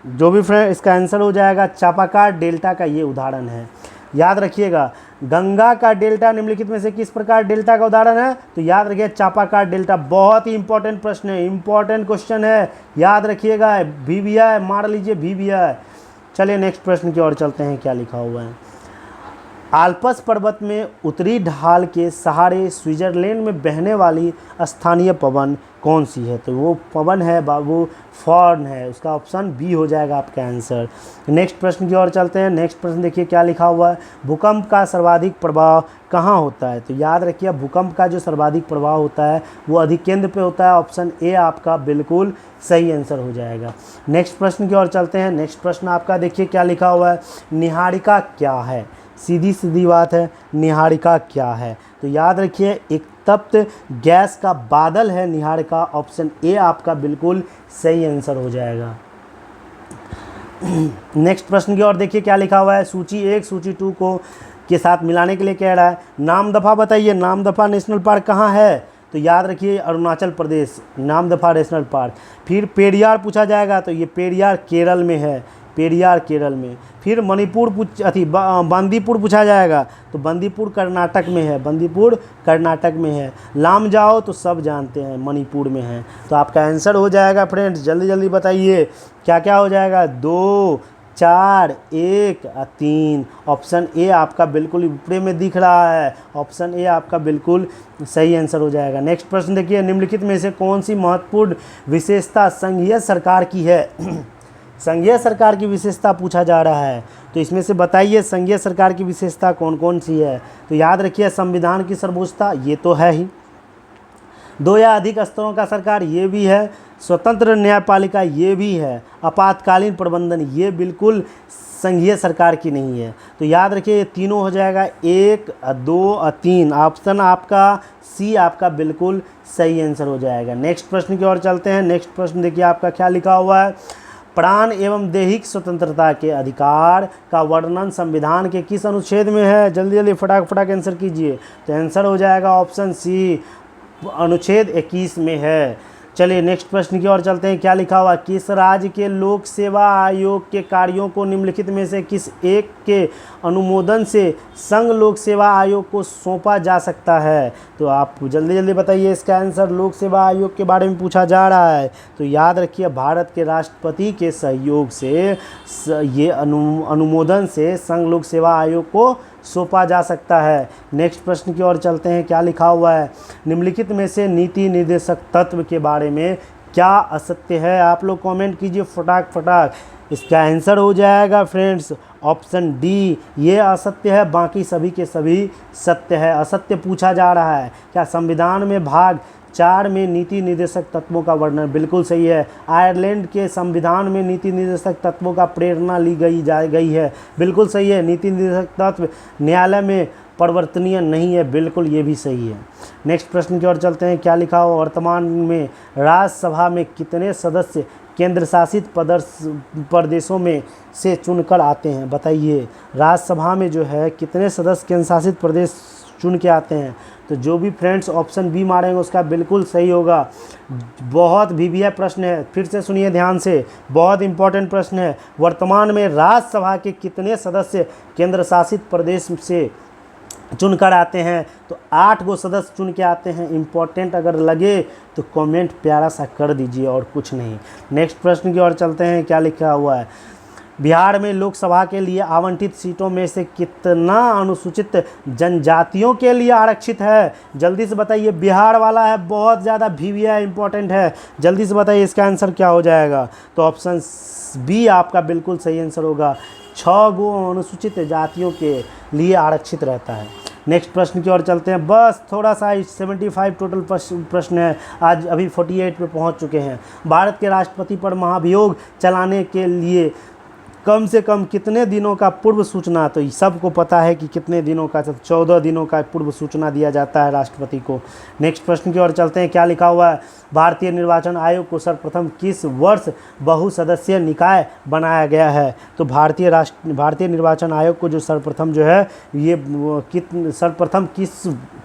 जो भी फ्रेंड, इसका आंसर हो जाएगा चापाकार डेल्टा का ये उदाहरण है। याद रखिएगा गंगा का डेल्टा निम्नलिखित में से किस प्रकार डेल्टा का उदाहरण है? तो याद रखिए चापाकार डेल्टा। बहुत ही इंपॉर्टेंट प्रश्न है, इंपॉर्टेंट क्वेश्चन है, याद रखिएगा। भी भी है, मार लीजिए भी भी है। चलिए नेक्स्ट प्रश्न की ओर चलते हैं, क्या लिखा हुआ है? आल्प्स पर्वत में उत्तरी ढाल के सहारे स्विट्जरलैंड में बहने वाली स्थानीय पवन कौन सी है? तो वो पवन है बाबू फॉर्न है। उसका ऑप्शन बी हो जाएगा आपका आंसर। नेक्स्ट प्रश्न की ओर चलते हैं। नेक्स्ट प्रश्न देखिए क्या लिखा हुआ है? भूकंप का सर्वाधिक प्रभाव कहाँ होता है? तो याद रखिए भूकंप का जो सर्वाधिक प्रभाव होता है वो अधिकेंद्र पे होता है। ऑप्शन ए आपका बिल्कुल सही आंसर हो जाएगा। नेक्स्ट प्रश्न की ओर चलते हैं। नेक्स्ट प्रश्न आपका देखिए क्या लिखा हुआ है? निहारिका क्या है? सीधी सीधी बात है, निहारिका क्या है? तो याद रखिए एक तप्त गैस का बादल है निहारिका। ऑप्शन ए आपका बिल्कुल सही आंसर हो जाएगा। नेक्स्ट प्रश्न की ओर देखिए क्या लिखा हुआ है? सूची 1 सूची 2 को के साथ मिलाने के लिए कह रहा है। नामदफा बताइए, नामदफा नेशनल पार्क कहाँ है? तो याद रखिए अरुणाचल प्रदेश, नामदफा नेशनल पार्क। फिर पेरियार पूछा जाएगा, तो ये पेरियार केरल में है, पेरियार केरल में। फिर मणिपुर बंदीपुर पूछा जाएगा, तो बंदीपुर कर्नाटक में है, बंदीपुर कर्नाटक में है। लाम जाओ तो सब जानते हैं मणिपुर में है। तो आपका आंसर हो जाएगा फ्रेंड्स, जल्दी जल्दी बताइए क्या क्या हो जाएगा? 2, 4, 1, 3। ऑप्शन ए आपका बिल्कुल ऊपर में दिख रहा है। ऑप्शन ए आपका बिल्कुल सही आंसर हो जाएगा। नेक्स्ट प्रश्न देखिए, निम्नलिखित में से कौन सी महत्वपूर्ण विशेषता संघीय सरकार की है? संघीय सरकार की विशेषता पूछा जा रहा है, तो इसमें से बताइए संघीय सरकार की विशेषता कौन कौन सी है? तो याद रखिए संविधान की सर्वोच्चता, ये तो है ही। 2 या अधिक स्तरों का सरकार, ये भी है। स्वतंत्र न्यायपालिका, ये भी है। आपातकालीन प्रबंधन, ये बिल्कुल संघीय सरकार की नहीं है। तो याद रखिए ये तीनों हो जाएगा, 1, 2, 3। ऑप्शन आपका सी आपका बिल्कुल सही आंसर हो जाएगा। नेक्स्ट प्रश्न की ओर चलते हैं। नेक्स्ट प्रश्न देखिए आपका क्या लिखा हुआ है? प्राण एवं दैहिक स्वतंत्रता के अधिकार का वर्णन संविधान के किस अनुच्छेद में है? जल्दी जल्दी फटाक आंसर कीजिए। तो आंसर हो जाएगा ऑप्शन सी, अनुच्छेद 21 में है। चलिए नेक्स्ट प्रश्न की ओर चलते हैं, क्या लिखा हुआ? किस राज्य के लोक सेवा आयोग के कार्यों को निम्नलिखित में से किस एक के अनुमोदन से संघ लोक सेवा आयोग को सौंपा जा सकता है? तो आप जल्दी जल्दी बताइए इसका आंसर। लोक सेवा आयोग के बारे में पूछा जा रहा है, तो याद रखिए भारत के राष्ट्रपति के सहयोग से ये अनुमोदन से संघ लोक सेवा आयोग को सौंपा जा सकता है। नेक्स्ट प्रश्न की ओर चलते हैं, क्या लिखा हुआ है, निम्नलिखित में से नीति निर्देशक तत्व के बारे में क्या असत्य है। आप लोग कमेंट कीजिए फटाक फटाक। इसका आंसर हो जाएगा फ्रेंड्स ऑप्शन डी, ये असत्य है, बाकी सभी के सभी सत्य है। असत्य पूछा जा रहा है, क्या संविधान में भाग 4 में नीति निर्देशक तत्वों का वर्णन, बिल्कुल सही है। आयरलैंड के संविधान में नीति निर्देशक तत्वों का प्रेरणा ली गई है, बिल्कुल सही है। नीति निर्देशक तत्व न्यायालय में परिवर्तनीय नहीं है, बिल्कुल ये भी सही है। नेक्स्ट प्रश्न की ओर चलते हैं, क्या लिखा हो, वर्तमान में राज्यसभा में कितने सदस्य केंद्र शासित प्रदेशों में से चुनकर आते हैं, बताइए। राज्यसभा में जो है कितने सदस्य केंद्र शासित प्रदेश चुन के आते हैं, तो जो भी फ्रेंड्स ऑप्शन बी मारेंगे उसका बिल्कुल सही होगा। बहुत VVI प्रश्न है, फिर से सुनिए ध्यान से, बहुत इंपॉर्टेंट प्रश्न है। वर्तमान में राज्यसभा के कितने सदस्य केंद्र शासित प्रदेश से चुनकर आते हैं, तो 8 गो सदस्य चुन के आते हैं। इंपॉर्टेंट अगर लगे तो कमेंट प्यारा सा कर दीजिए और कुछ नहीं। नेक्स्ट प्रश्न की ओर चलते हैं, क्या लिखा हुआ है, बिहार में लोकसभा के लिए आवंटित सीटों में से कितना अनुसूचित जनजातियों के लिए आरक्षित है, जल्दी से बताइए। बिहार वाला है, बहुत ज़्यादा VVI इंपॉर्टेंट है, जल्दी से बताइए इसका आंसर क्या हो जाएगा। तो ऑप्शन बी आपका बिल्कुल सही आंसर होगा, 6 गो अनुसूचित जातियों के लिए आरक्षित रहता है। नेक्स्ट प्रश्न की ओर चलते हैं, बस थोड़ा सा 75 टोटल प्रश्न है, आज अभी 48 पे पहुंच चुके हैं। भारत के राष्ट्रपति पर महाभियोग चलाने के लिए कम से कम कितने दिनों का पूर्व सूचना, तो सबको पता है कि कितने दिनों का, 14 दिनों का पूर्व सूचना दिया जाता है राष्ट्रपति को। नेक्स्ट प्रश्न की ओर चलते हैं, क्या लिखा हुआ है, भारतीय निर्वाचन आयोग को सर्वप्रथम किस वर्ष बहुसदस्यीय निकाय बनाया गया है। तो भारतीय निर्वाचन आयोग को जो सर्वप्रथम जो है ये सर्वप्रथम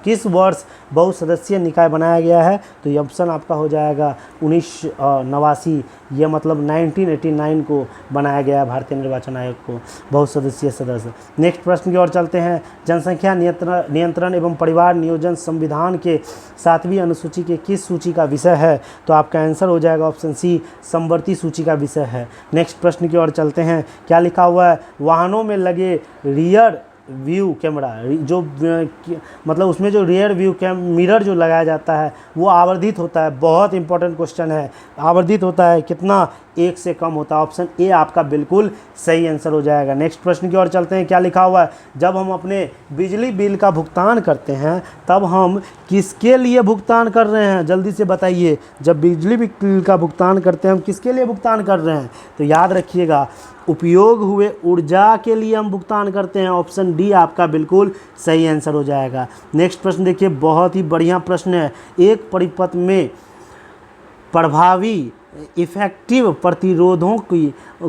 किस वर्ष बहुसदस्यीय निकाय बनाया गया है, तो ये ऑप्शन आपका हो जाएगा 1989, ये मतलब 1989 को बनाया गया भारतीय निर्वाचन आयोग को बहुसदस्यीय सदस्य। नेक्स्ट प्रश्न की ओर चलते हैं, जनसंख्या नियंत्रण एवं परिवार नियोजन संविधान के 7वीं अनुसूची के किस सूची का विषय है, तो आपका आंसर हो जाएगा ऑप्शन सी, समवर्ती सूची का विषय है। नेक्स्ट प्रश्न की ओर चलते हैं, क्या लिखा हुआ है, वाहनों में लगे रियर व्यू कैमरा जो मतलब उसमें जो रियर व्यू मिरर जो लगाया जाता है वो आवर्धित होता है, बहुत इंपॉर्टेंट क्वेश्चन है। आवर्धित होता है कितना, 1 से कम होता है, ऑप्शन ए आपका बिल्कुल सही आंसर हो जाएगा। नेक्स्ट प्रश्न की ओर चलते हैं, क्या लिखा हुआ है, जब हम अपने बिजली बिल का भुगतान करते हैं तब हम किसके लिए भुगतान कर रहे हैं, जल्दी से बताइए। जब बिजली बिल का भुगतान करते हैं हम किसके लिए भुगतान कर रहे हैं, तो याद रखिएगा उपयोग हुए ऊर्जा के लिए हम भुगतान करते हैं, ऑप्शन डी आपका बिल्कुल सही आंसर हो जाएगा। नेक्स्ट प्रश्न देखिए, बहुत ही बढ़िया प्रश्न है, एक परिपथ में प्रभावी इफेक्टिव प्रतिरोधों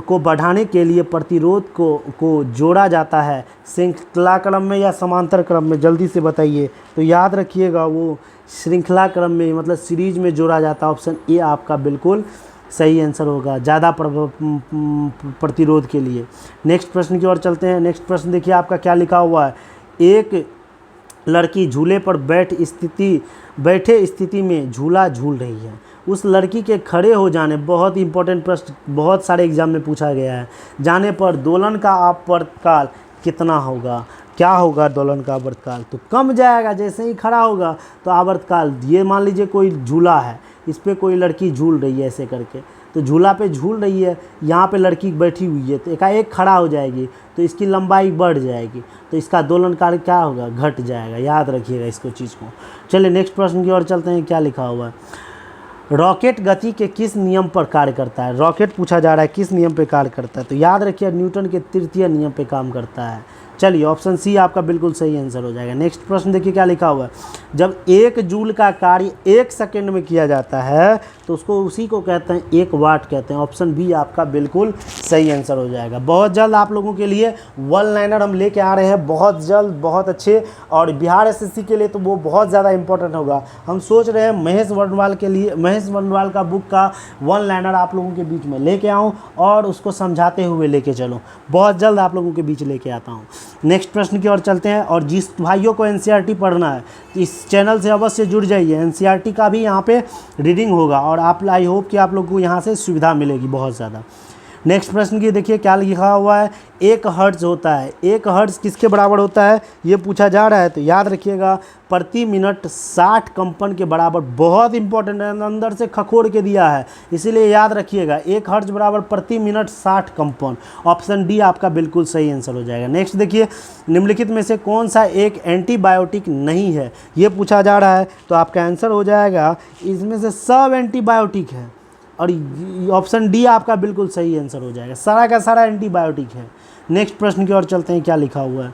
को बढ़ाने के लिए प्रतिरोध को जोड़ा जाता है, श्रृंखला क्रम में या समांतर क्रम में, जल्दी से बताइए। तो याद रखिएगा वो श्रृंखला क्रम में मतलब सीरीज में जोड़ा जाता है, ऑप्शन ए आपका बिल्कुल सही आंसर होगा, ज़्यादा प्रतिरोध के लिए। नेक्स्ट प्रश्न की ओर चलते हैं। नेक्स्ट प्रश्न देखिए आपका क्या लिखा हुआ है, एक लड़की झूले पर बैठे स्थिति में झूला झूल रही है, उस लड़की के खड़े हो जाने, बहुत इंपॉर्टेंट प्रश्न, बहुत सारे एग्जाम में पूछा गया है, जाने पर दोलन का आवर्तकाल कितना होगा, क्या होगा दोलन का आवर्तकाल, तो कम जाएगा। जैसे ही खड़ा होगा तो आवर्तकाल, ये मान लीजिए कोई झूला है, इस पर कोई लड़की झूल रही है ऐसे करके, तो झूला पे झूल रही है, यहाँ पे लड़की बैठी हुई है, तो एकाएक खड़ा हो जाएगी तो इसकी लंबाई बढ़ जाएगी, तो इसका दोलनकाल क्या होगा, घट जाएगा। याद रखिएगा इसको चीज़ को। चलिए नेक्स्ट प्रश्न की ओर चलते हैं, क्या लिखा हुआ है, रॉकेट गति के किस नियम पर कार्य करता है, रॉकेट पूछा जा रहा है किस नियम पे कार्य करता है, तो याद रखिए न्यूटन के तृतीय नियम पे काम करता है। चलिए ऑप्शन सी आपका बिल्कुल सही आंसर हो जाएगा। नेक्स्ट प्रश्न देखिए क्या लिखा हुआ है, जब 1 जूल का कार्य 1 सेकंड में किया जाता है तो उसको उसी को कहते हैं 1 वाट कहते हैं, ऑप्शन बी आपका बिल्कुल सही आंसर हो जाएगा। बहुत जल्द आप लोगों के लिए वन लाइनर हम लेके आ रहे हैं, बहुत जल्द, बहुत अच्छे, और बिहार एसएससी के लिए तो वो बहुत ज़्यादा इंपॉर्टेंट होगा। हम सोच रहे हैं महेश वर्णवाल का बुक का वन लाइनर आप लोगों के बीच में लेके आऊँ और उसको समझाते हुए लेके चलूँ, बहुत जल्द आप लोगों के बीच लेके आता हूँ। नेक्स्ट प्रश्न की ओर चलते हैं, और जिस भाइयों को एनसीईआरटी पढ़ना है इस चैनल से अवश्य जुड़ जाइए, एनसीईआरटी का भी यहाँ पे रीडिंग होगा और आप आई होप कि आप लोग को यहाँ से सुविधा मिलेगी बहुत ज़्यादा। नेक्स्ट प्रश्न की देखिए क्या लिखा हुआ है, 1 हर्ट्ज होता है, 1 हर्ट्ज किसके बराबर होता है ये पूछा जा रहा है। तो याद रखिएगा प्रति मिनट 60 कंपन के बराबर। बहुत इंपॉर्टेंट है, अंदर से खखोड़ के दिया है, इसीलिए याद रखिएगा 1 हर्ट्ज बराबर प्रति मिनट 60 कंपन। ऑप्शन डी आपका बिल्कुल सही आंसर हो जाएगा। नेक्स्ट देखिए, निम्नलिखित में से कौन सा एक एंटीबायोटिक नहीं है ये पूछा जा रहा है। तो आपका आंसर हो जाएगा इसमें से सब एंटीबायोटिक है, और ऑप्शन डी आपका बिल्कुल सही आंसर हो जाएगा, सारा का सारा एंटीबायोटिक है। नेक्स्ट प्रश्न की ओर चलते हैं, क्या लिखा हुआ है,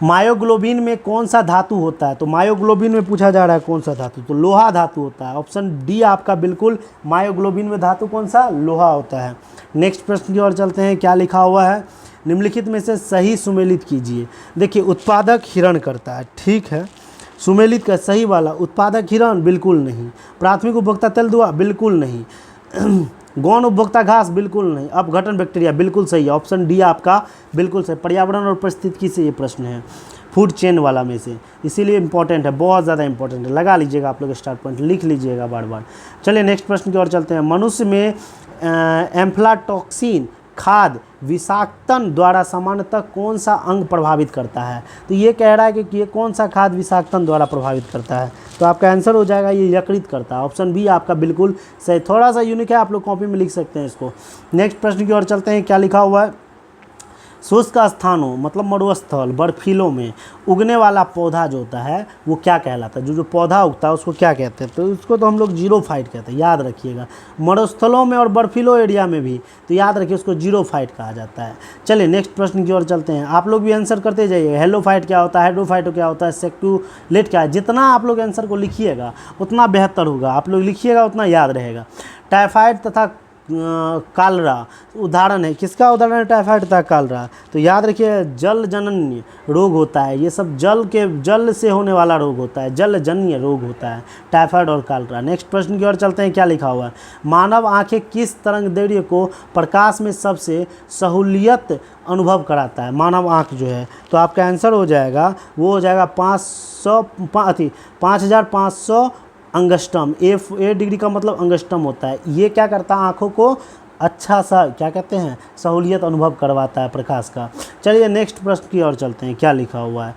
मायोग्लोबिन में कौन सा धातु होता है। तो मायोग्लोबिन में पूछा जा रहा है कौन सा धातु, तो लोहा धातु होता है। ऑप्शन डी आपका बिल्कुल, मायोग्लोबिन में धातु कौन सा, लोहा होता है। नेक्स्ट प्रश्न की ओर चलते हैं, क्या लिखा हुआ है, निम्नलिखित में से सही सुमेलित कीजिए। देखिए उत्पादक हिरण करता है, ठीक है, सुमेलित का सही वाला, उत्पादक हिरण बिल्कुल नहीं, प्राथमिक उपभोक्ता तेल दुआ बिल्कुल नहीं, गौण उपभोक्ता घास बिल्कुल नहीं, अपघटन बैक्टीरिया बिल्कुल सही है। ऑप्शन डी आपका बिल्कुल सही। पर्यावरण और पारिस्थितिकी से ये प्रश्न है, फूड चेन वाला में से, इसीलिए इंपॉर्टेंट है, बहुत ज़्यादा इंपॉर्टेंट है, लगा लीजिएगा आप लोग स्टार पॉइंट, लिख लीजिएगा बार बार। चलिए नेक्स्ट प्रश्न की ओर चलते हैं, मनुष्य में एम्फ्लाटॉक्सिन खाद विषाक्तन द्वारा सामान्यतः कौन सा अंग प्रभावित करता है। तो ये कह रहा है कि ये कौन सा खाद विषाक्तन द्वारा प्रभावित करता है। तो आपका आंसर हो जाएगा ये यकृत करता है। ऑप्शन बी आपका बिल्कुल सही, थोड़ा सा यूनिक है, आप लोग कॉपी में लिख सकते हैं इसको। नेक्स्ट प्रश्न की ओर चलते हैं, क्या लिखा हुआ है, शुष्क स्थानों मतलब मरुस्थल बर्फीलों में उगने वाला पौधा जो होता है वो क्या कहलाता है, जो पौधा उगता है उसको क्या कहते हैं। तो उसको तो हम लोग जीरोफाइट कहते हैं, याद रखिएगा, मरुस्थलों में और बर्फीलो एरिया में भी, तो याद रखिए उसको जीरोफाइट कहा जाता है। चलिए नेक्स्ट प्रश्न की ओर चलते हैं, आप लोग भी आंसर करते जाइए, हेलोफाइट क्या होता है, हाइड्रोफाइट क्या होता है, सेक्टुलेट क्या है। जितना आप लोग आंसर को लिखिएगा उतना बेहतर होगा, आप लोग लिखिएगा उतना याद रहेगा। टाइफाइड तथा कालरा उदाहरण है, किसका उदाहरण है, टाइफाइड तथा कालरा। तो याद रखिए जलजन्य रोग होता है, ये सब जल से होने वाला रोग होता है, जलजन्य रोग होता है टाइफाइड और कालरा। नेक्स्ट प्रश्न की ओर चलते हैं, क्या लिखा हुआ है, मानव आंखें किस तरंगदैर्घ्य को प्रकाश में सबसे सहूलियत अनुभव कराता है, मानव आंख जो है। तो आपका आंसर हो जाएगा वो हो जाएगा 5500 अंगस्टम। ए डिग्री का मतलब अंगस्टम होता है। ये क्या करता है, आँखों को अच्छा सा क्या कहते हैं, सहूलियत अनुभव करवाता है प्रकाश का। चलिए नेक्स्ट प्रश्न की ओर चलते हैं, क्या लिखा हुआ है,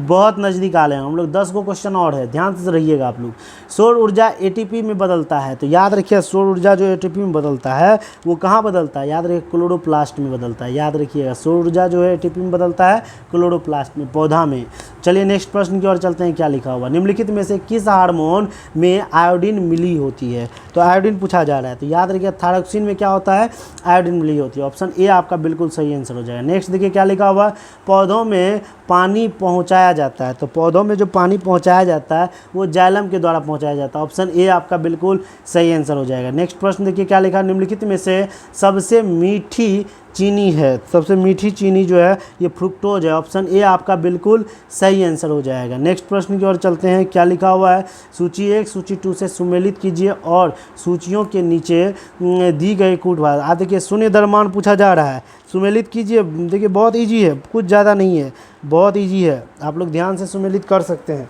बहुत नज़दीक आ रहे हैं हम लोग, 10 को क्वेश्चन और है, ध्यान से रहिएगा आप लोग। सौर ऊर्जा एटीपी में बदलता है। तो याद रखिए सौर ऊर्जा जो एटीपी में बदलता है वो कहाँ बदलता है, याद रखिए क्लोरोप्लास्ट में बदलता है, याद रखिएगा सौर ऊर्जा जो है एटीपी में बदलता है क्लोरोप्लास्ट में, पौधा में। चलिए नेक्स्ट प्रश्न की ओर चलते हैं, क्या लिखा हुआ, निम्नलिखित में से किस हार्मोन में आयोडीन मिली होती है। तो आयोडीन पूछा जा रहा है, तो याद रखिए थायरोक्सिन में क्या होता है, आयोडीन मिली होती है। ऑप्शन ए आपका बिल्कुल सही आंसर हो जाएगा। नेक्स्ट देखिए क्या लिखा हुआ है, पौधों में पानी पहुंचाया जाता है। तो पौधों में जो पानी पहुंचाया जाता है वो जाइलम के द्वारा पहुंचाया जाता है। ऑप्शन ए आपका बिल्कुल सही आंसर हो जाएगा। नेक्स्ट प्रश्न देखिए क्या लिखा, निम्नलिखित में से सबसे मीठी चीनी है, सबसे मीठी चीनी जो है ये फ्रुक्टोज है। ऑप्शन ए आपका बिल्कुल सही आंसर हो जाएगा। नेक्स्ट प्रश्न की ओर चलते हैं, क्या लिखा हुआ है, सूची 1 सूची 2 से सुमेलित कीजिए और सूचियों के नीचे दी गई कूटभाषा। आप देखिए शून्य द्रव्यमान पूछा जा रहा है, सुमेलित कीजिए। देखिए बहुत ईजी है, कुछ ज़्यादा नहीं है, बहुत ईजी है, आप लोग ध्यान से सुमेलित कर सकते हैं।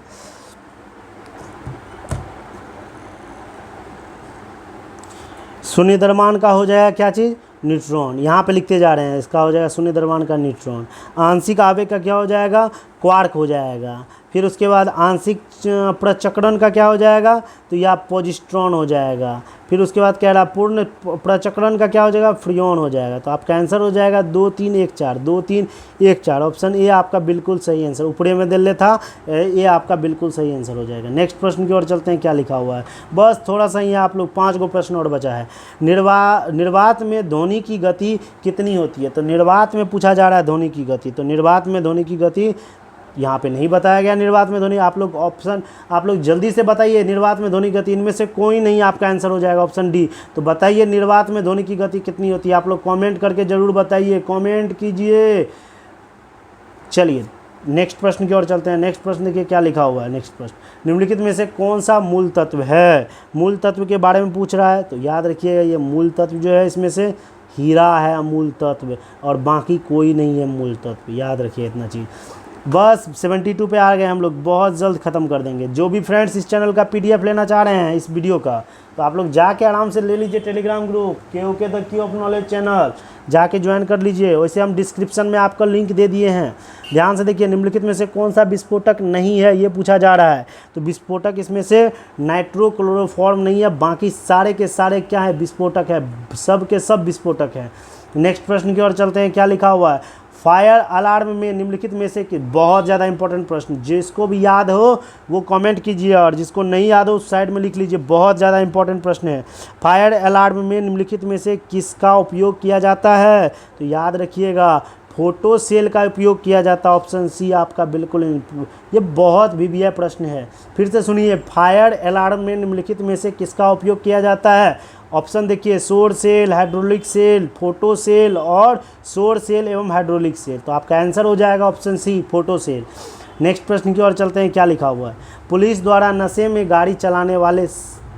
शून्य द्रव्यमान का हो जाएगा क्या चीज़, न्यूट्रॉन, यहाँ पे लिखते जा रहे हैं, इसका हो जाएगा शून्य द्रव्यमान का न्यूट्रॉन। आंशिक आवेग का क्या हो जाएगा, क्वार्क हो जाएगा। फिर उसके बाद आंशिक प्रचक्रण का क्या हो जाएगा, तो यह पॉजिट्रॉन हो जाएगा। फिर उसके बाद कह रहा पूर्ण प्रचक्रण का क्या हो जाएगा, फ्रियोन हो जाएगा। तो आपका आंसर हो जाएगा 2 3 1 4, 2 3 1 4। ऑप्शन ए आपका बिल्कुल सही आंसर, ऊपरे में दिल था, ये आपका बिल्कुल सही आंसर हो जाएगा। नेक्स्ट प्रश्न की ओर चलते हैं, क्या लिखा हुआ है, बस थोड़ा सा ही आप लोग 5 गो प्रश्न और बचा है। निर्वात में ध्वनि की गति कितनी होती है। तो निर्वात में पूछा जा रहा है ध्वनि की गति, तो निर्वात में ध्वनि की गति यहाँ पे नहीं बताया गया। निर्वात में ध्वनि आप लोग ऑप्शन, आप लोग जल्दी से बताइए, निर्वात में ध्वनि गति इनमें से कोई नहीं, आपका आंसर हो जाएगा ऑप्शन डी। तो बताइए निर्वात में ध्वनि की गति कितनी होती है, आप लोग कमेंट करके ज़रूर बताइए, कमेंट कीजिए। चलिए नेक्स्ट प्रश्न की ओर चलते हैं। नेक्स्ट प्रश्न देखिए क्या लिखा हुआ है। नेक्स्ट प्रश्न, निम्नलिखित में से कौन सा मूल तत्व है, मूल तत्व के बारे में पूछ रहा है। तो याद रखिएगा ये मूल तत्व जो है इसमें से हीरा है मूल तत्व, और बाकी कोई नहीं है मूल तत्व, याद रखिए इतना चीज़। बस 72 पे आ गए हम लोग, बहुत जल्द ख़त्म कर देंगे। जो भी फ्रेंड्स इस चैनल का PDF लेना चाह रहे हैं इस वीडियो का, तो आप लोग जाके आराम से ले लीजिए Telegram group KOK the key of knowledge channel, जाके ज्वाइन कर लीजिए। वैसे हम डिस्क्रिप्शन में आपका लिंक दे दिए हैं। ध्यान से देखिए, निम्नलिखित में से कौन सा विस्फोटक नहीं है ये पूछा जा रहा है। तो विस्फोटक इसमें से नाइट्रोक्लोरोफॉर्म नहीं है, बाकी सारे के सारे क्या है, विस्फोटक है, सब के सब विस्फोटक है। नेक्स्ट प्रश्न की ओर चलते हैं। क्या लिखा हुआ है, फायर अलार्म में निम्नलिखित में से बहुत ज़्यादा इंपॉर्टेंट प्रश्न, जिसको भी याद हो वो कमेंट कीजिए और जिसको नहीं याद हो उस साइड में लिख लीजिए। बहुत ज़्यादा इंपॉर्टेंट प्रश्न है। फायर अलार्म में निम्नलिखित में से किसका उपयोग किया जाता है? तो याद रखिएगा, फोटो सेल का उपयोग किया जाता है। ऑप्शन सी आपका बिल्कुल, ये बहुत VVI प्रश्न है। फिर से सुनिए, फायर अलार्म में निम्नलिखित में से किसका उपयोग किया जाता है? ऑप्शन देखिए, सौर cell, hydraulic cell, photo cell और सौर सेल एवं हाइड्रोलिक सेल। तो आपका आंसर हो जाएगा option C, photo cell. Next प्रश्न की ओर चलते हैं। क्या लिखा हुआ है, पुलिस द्वारा नशे में गाड़ी चलाने वाले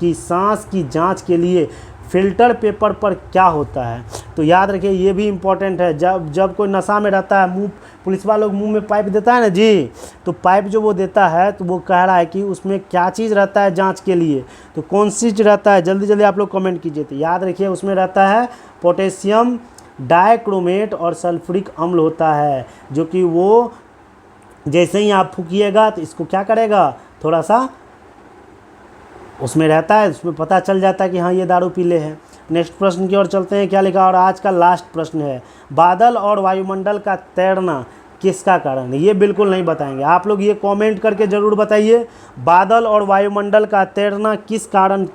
की सांस की जांच के लिए फिल्टर पेपर पर क्या होता है? तो याद रखिए, ये भी इम्पोर्टेंट है। जब कोई नशा में रहता है, मुंह, पुलिस वालों को मुंह में पाइप देता है ना जी, तो पाइप जो वो देता है तो वो कह रहा है कि उसमें क्या चीज़ रहता है जांच के लिए, तो कौन सी चीज़ रहता है? जल्दी जल्दी आप लोग कमेंट कीजिए। तो याद रखिए, उसमें रहता है पोटेशियम डाइक्रोमेट और सल्फ्यूरिक अम्ल होता है, जो कि वो जैसे ही आप फूकिएगा तो इसको क्या करेगा, थोड़ा सा उसमें रहता है, उसमें पता चल जाता है कि हाँ ये दारू पीले हैं। नेक्स्ट प्रश्न की ओर चलते हैं। क्या लिखा, और आज का लास्ट प्रश्न है, बादल और वायुमंडल का तैरना किसका कारण है? ये बिल्कुल नहीं बताएंगे। आप लोग ये कमेंट करके ज़रूर बताइए, बादल और वायुमंडल का तैरना किस कारण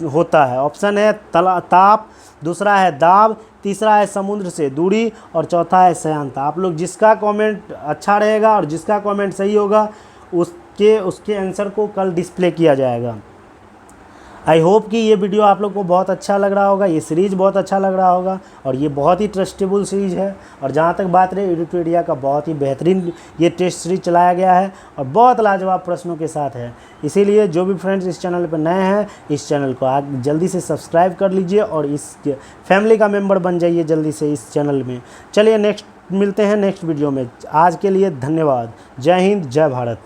होता है? ऑप्शन है ताप, दूसरा है दाब, तीसरा है समुद्र से दूरी और चौथा है श्यानता। आप लोग जिसका कमेंट अच्छा रहेगा और जिसका कमेंट सही होगा उसके आंसर को कल डिस्प्ले किया जाएगा। आई होप कि ये वीडियो आप लोग को बहुत अच्छा लग रहा होगा, ये सीरीज़ बहुत अच्छा लग रहा होगा और ये बहुत ही ट्रस्टेबल सीरीज़ है। और जहाँ तक बात रही एडुपेडिया का, बहुत ही बेहतरीन ये टेस्ट सीरीज चलाया गया है और बहुत लाजवाब प्रश्नों के साथ है। इसीलिए जो भी फ्रेंड्स इस चैनल पर नए हैं, इस चैनल को आज जल्दी से सब्सक्राइब कर लीजिए और इस फैमिली का मेम्बर बन जाइए जल्दी से इस चैनल में। चलिए नेक्स्ट मिलते हैं नेक्स्ट वीडियो में। आज के लिए धन्यवाद। जय हिंद, जय भारत।